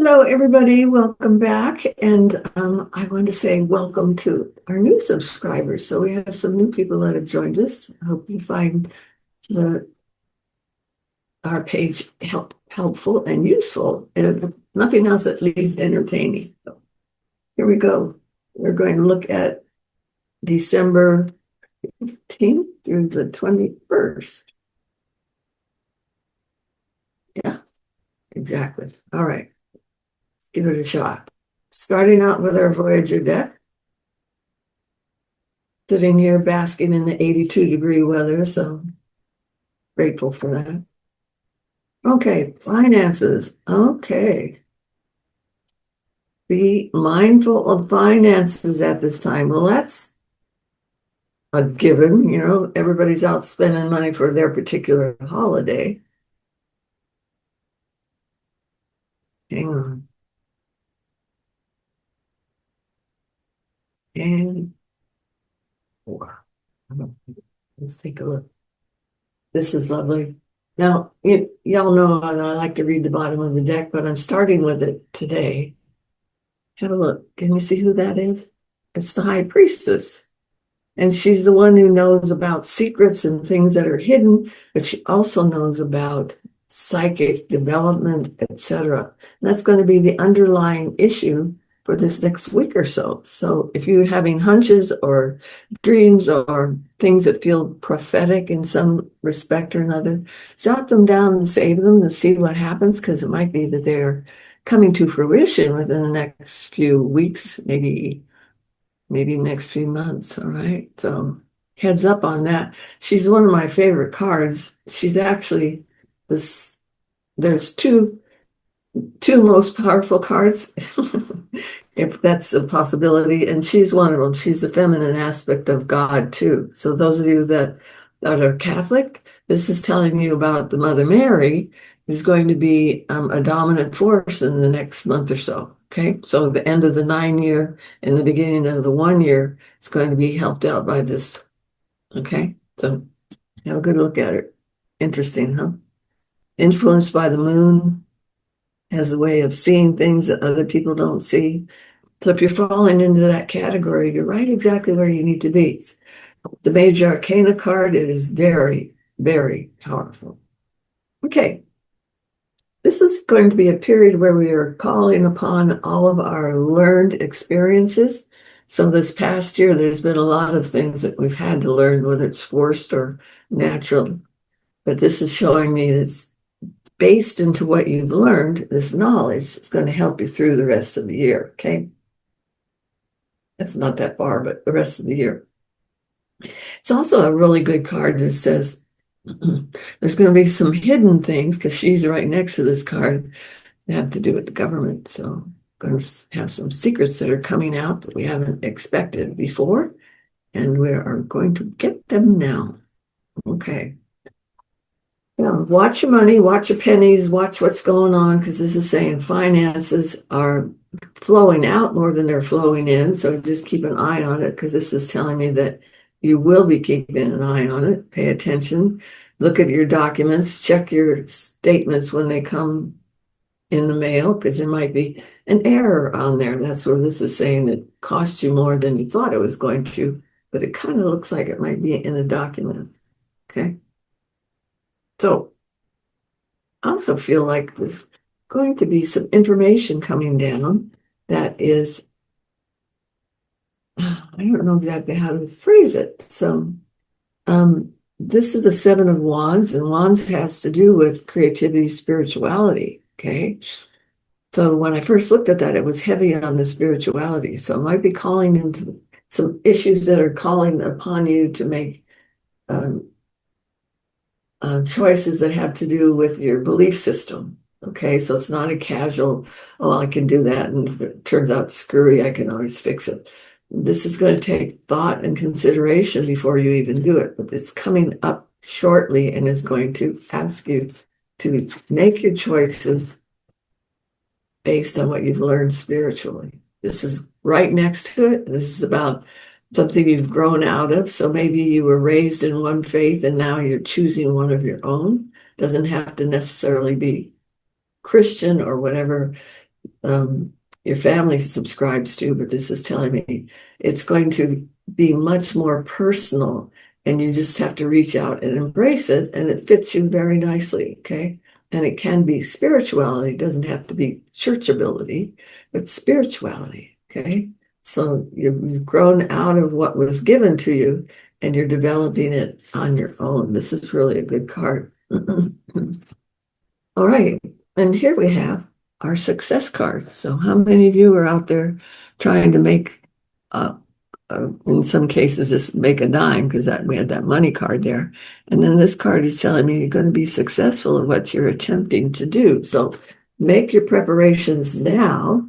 Hello, everybody. Welcome back. And I want to say welcome to our new subscribers. So we have some new people that have joined us. I hope you find the, our page helpful and useful. And if nothing else, at least entertaining. So here we go. We're going to look at December 15th through the 21st. Yeah, exactly. All right. Give it a shot. Starting out with our Voyager deck. Sitting here basking in the 82-degree weather, so grateful for that. Okay, finances. Okay. Be mindful of finances at this time. Well, that's a given, everybody's out spending money for their particular holiday. Hang on. And four. Let's take a look. This is lovely. Now, y'all know I like to read the bottom of the deck, but I'm starting with it today. Have a look. Can you see who that is? It's the High Priestess. And she's the one who knows about secrets and things that are hidden, but she also knows about psychic development, etc. That's going to be the underlying issue for this next week or so. So if you're having hunches or dreams or things that feel prophetic in some respect or another, jot them down and save them to see what happens, because it might be that they're coming to fruition within the next few weeks, maybe next few months. All right. So heads up on that. She's one of my favorite cards. She's actually this, there's two most powerful cards, if that's a possibility. And she's one of them. She's the feminine aspect of God too. So those of you that are Catholic, this is telling you about the Mother Mary is going to be a dominant force in the next month or so. Okay, so the end of the 9-year and the beginning of the 1 year is going to be helped out by this. Okay, so have a good look at it. Interesting, huh? Influenced by the moon, has a way of seeing things that other people don't see. So if you're falling into that category, you're right exactly where you need to be. The Major Arcana card is very, very powerful. Okay. This is going to be a period where we are calling upon all of our learned experiences. So this past year, there's been a lot of things that we've had to learn, whether it's forced or natural. But this is showing me it's based into what you've learned, this knowledge is going to help you through the rest of the year, okay? That's not that far, but the rest of the year. It's also a really good card that says, there's going to be some hidden things, because she's right next to this card, that have to do with the government. So I'm going to have some secrets that are coming out that we haven't expected before, and we are going to get them now. Okay. Yeah, watch your money, watch your pennies, watch what's going on, because this is saying finances are flowing out more than they're flowing in. So just keep an eye on it, because this is telling me that you will be keeping an eye on it. Pay attention, look at your documents, check your statements when they come in the mail, because there might be an error on there. That's where this is saying it cost you more than you thought it was going to, but it kind of looks like it might be in a document. Okay. So I also feel like there's going to be some information coming down that is, I don't know exactly how to phrase it. So this is the Seven of Wands, and Wands has to do with creativity, spirituality. Okay. So when I first looked at that, it was heavy on the spirituality. So it might be calling into some issues that are calling upon you to make choices that have to do with your belief system. Okay, so it's not a casual, oh, I can do that, and if it turns out screwy, I can always fix it. This is going to take thought and consideration before you even do it, but it's coming up shortly and is going to ask you to make your choices based on what you've learned spiritually. This is right next to it. This is about something you've grown out of. So maybe you were raised in one faith and now you're choosing one of your own. Doesn't have to necessarily be Christian or whatever um, your family subscribes to, but this is telling me it's going to be much more personal, and you just have to reach out and embrace it, and it fits you very nicely, okay? And it can be spirituality, it doesn't have to be church ability, but spirituality, okay? So you've grown out of what was given to you, and you're developing it on your own. This is really a good card. All right, and here we have our success cards. So how many of you are out there trying to make, in some cases, just make a dime because that we had that money card there. And then this card is telling me you're going to be successful in what you're attempting to do. So make your preparations now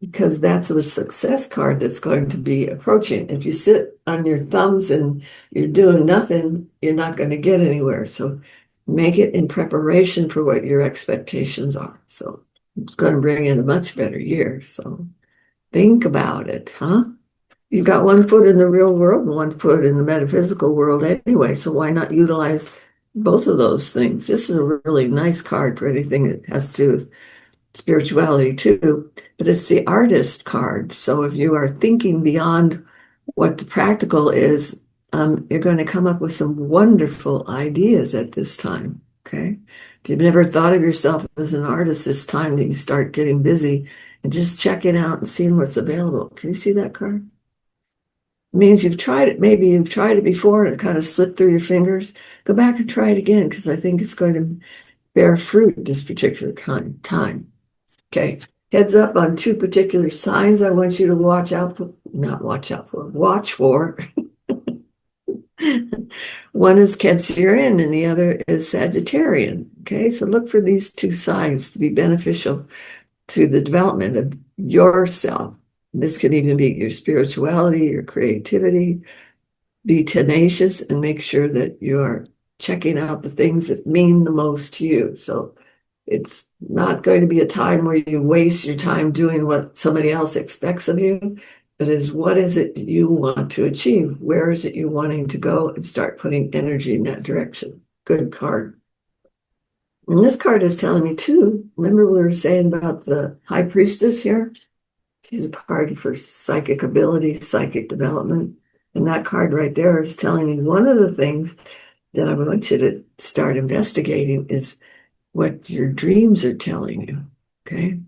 because that's the success card that's going to be approaching. If you sit on your thumbs and you're doing nothing, you're not going to get anywhere. So make it in preparation for what your expectations are. So it's going to bring in a much better year. So think about it, huh? You've got one foot in the real world and one foot in the metaphysical world anyway. So why not utilize both of those things? This is a really nice card for anything that has to do with spirituality too, but it's the artist card. So if you are thinking beyond what the practical is, you're going to come up with some wonderful ideas at this time. Okay. If you've never thought of yourself as an artist, it's time that you start getting busy and just checking out and seeing what's available. Can you see that card? It means you've tried it. Maybe you've tried it before and it kind of slipped through your fingers. Go back and try it again because I think it's going to bear fruit this particular time. Okay. Heads up on two particular signs I want you to watch out for, not watch out for, watch for. One is Cancerian and the other is Sagittarian. Okay, so look for these two signs to be beneficial to the development of yourself. This can even be your spirituality, your creativity. Be tenacious and make sure that you are checking out the things that mean the most to you. So it's not going to be a time where you waste your time doing what somebody else expects of you, but is what is it you want to achieve? Where is it you wanting to go and start putting energy in that direction? Good card. And this card is telling me too, remember we were saying about the high priestess here? She's a card for psychic ability, psychic development. And that card right there is telling me one of the things that I want you to start investigating is what your dreams are telling you. Okay.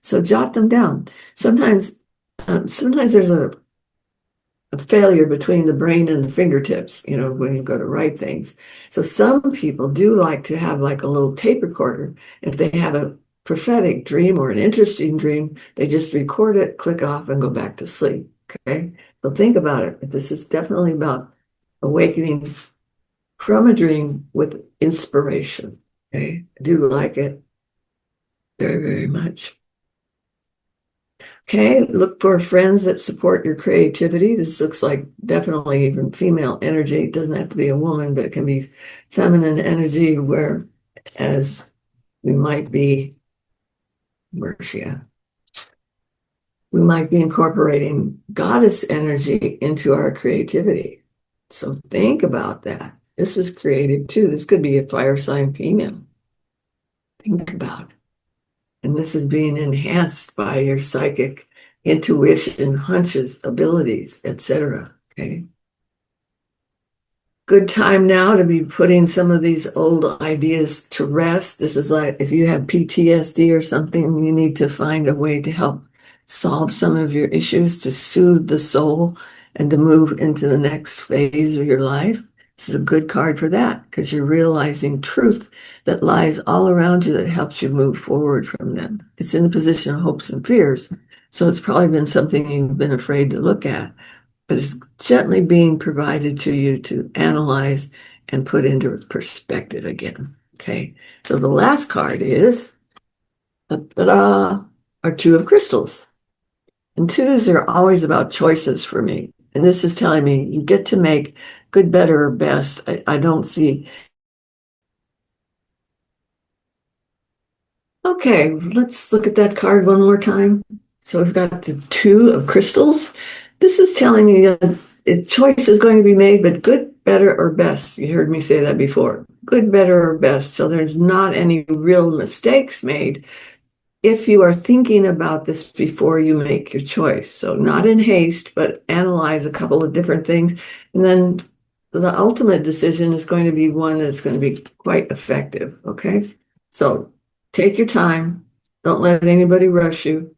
So jot them down. Sometimes there's a failure between the brain and the fingertips, when you go to write things. So some people do like to have like a little tape recorder. If they have a prophetic dream or an interesting dream, they just record it, click off, and go back to sleep. Okay. So think about it. This is definitely about awakening from a dream with inspiration. Okay. I do like it very, very much. Okay, look for friends that support your creativity. This looks like definitely even female energy. It doesn't have to be a woman, but it can be feminine energy, whereas we might be, where's she at? We might be incorporating goddess energy into our creativity. So think about that. This is creative too. This could be a fire sign female. Think about it. And this is being enhanced by your psychic intuition, hunches, abilities, etc. Okay. Good time now to be putting some of these old ideas to rest. This is like if you have PTSD or something, you need to find a way to help solve some of your issues, to soothe the soul, and to move into the next phase of your life. This is a good card for that because you're realizing truth that lies all around you that helps you move forward from them. It's in the position of hopes and fears. So it's probably been something you've been afraid to look at, but it's gently being provided to you to analyze and put into perspective again. Okay. So the last card is our two of crystals. And twos are always about choices for me. And this is telling me you get to make good, better, or best. I don't see. Okay, let's look at that card one more time. So we've got the two of crystals. This is telling me that a choice is going to be made, but good, better, or best. You heard me say that before. Good, better, or best. So there's not any real mistakes made. if you are thinking about this before you make your choice. So not in haste, but analyze a couple of different things. And then the ultimate decision is going to be one that's going to be quite effective. Okay. So take your time. Don't let anybody rush you.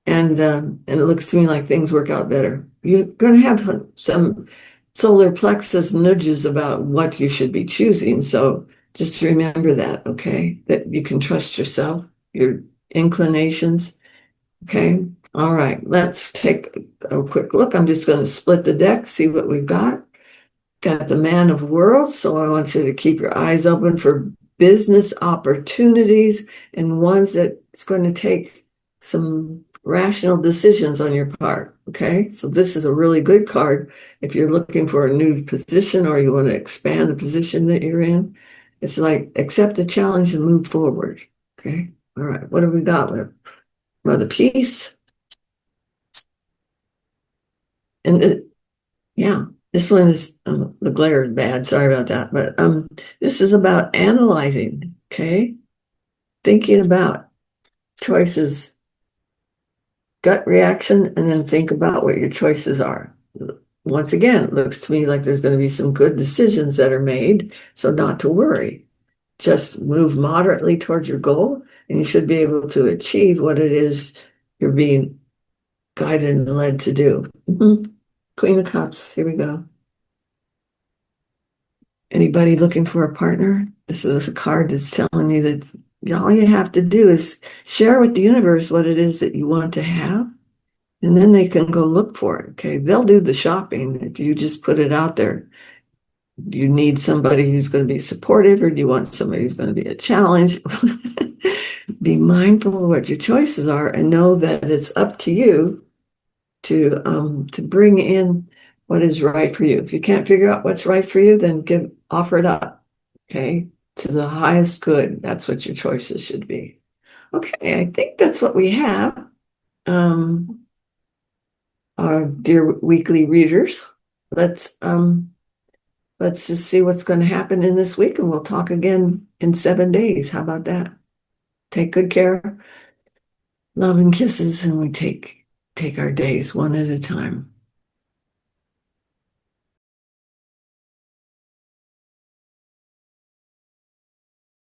And it looks to me like things work out better. You're going to have some solar plexus nudges about what you should be choosing. So just remember that, okay? That you can trust yourself, your inclinations. Okay. All right. Let's take a quick look. I'm just going to split the deck, see what we've got. Got the Man of Worlds. So I want you to keep your eyes open for business opportunities and ones that's going to take some rational decisions on your part. Okay. So this is a really good card if you're looking for a new position or you want to expand the position that you're in. It's like accept the challenge and move forward. Okay. All right. What have we got? Mother Peace. And yeah, this one is the glare is bad. Sorry about that, but this is about analyzing. Okay, thinking about choices, gut reaction, and then think about what your choices are. Once again, it looks to me like there's going to be some good decisions that are made, so not to worry. Just move moderately towards your goal, and you should be able to achieve what it is you're being guided and led to do. Queen of Cups, here we go. Anybody looking for a partner? This is a card that's telling you that all you have to do is share with the universe what it is that you want to have, and then they can go look for it. Okay, they'll do the shopping if you just put it out there. You need somebody who's going to be supportive, or do you want somebody who's going to be a challenge? Be mindful of what your choices are and know that it's up to you to bring in what is right for you. If you can't figure out what's right for you, then offer it up, okay, to the highest good. That's what your choices should be. Okay, I think that's what we have. Our dear weekly readers, let's just see what's going to happen in this week, and we'll talk again in 7 days. How about that? Take good care, love and kisses, and we take our days one at a time.